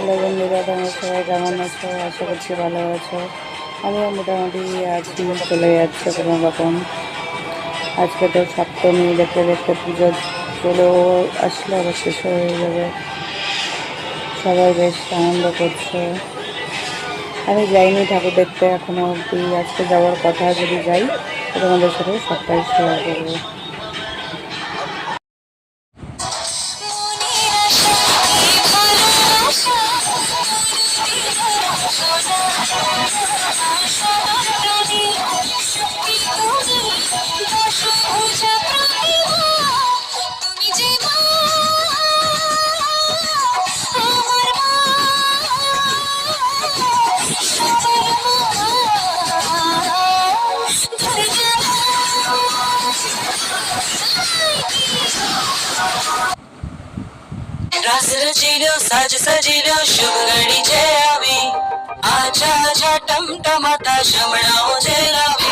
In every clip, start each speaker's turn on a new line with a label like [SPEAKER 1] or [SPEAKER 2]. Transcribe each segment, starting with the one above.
[SPEAKER 1] Hello বন্ধুরা, তোমরা সবাই কেমন আছো? আশা করছি ভালো আছো। আমিও মোটামুটি আজ দিন চলে যাচ্ছে কোনো রকম। আজকে তো সপ্তমী, দেখতে দেখতে পুজো চলেও আসলে আবার শেষ হয়ে যাবে। সবাই বেশ আনন্দ করছে। আমি যাইনি ঠাকুর দেখতে এখনো অবধি। আজকে যাওয়ার কথা, যদি যাই তো তোমাদের সাথে সবটাই শেয়ার করবো।
[SPEAKER 2] रस रचिलो साज सजिलो शुभ घडीचे आवी आछा आछा टमटमाता शमणाओ जे लावी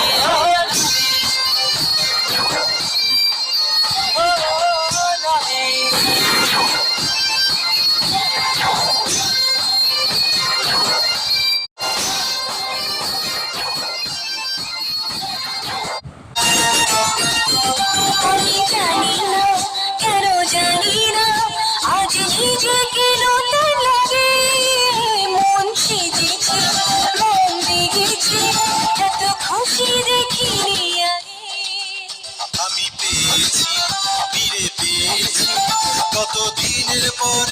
[SPEAKER 3] আমি পেয়েছি ফিরে পেয়েছি কত দিনের পর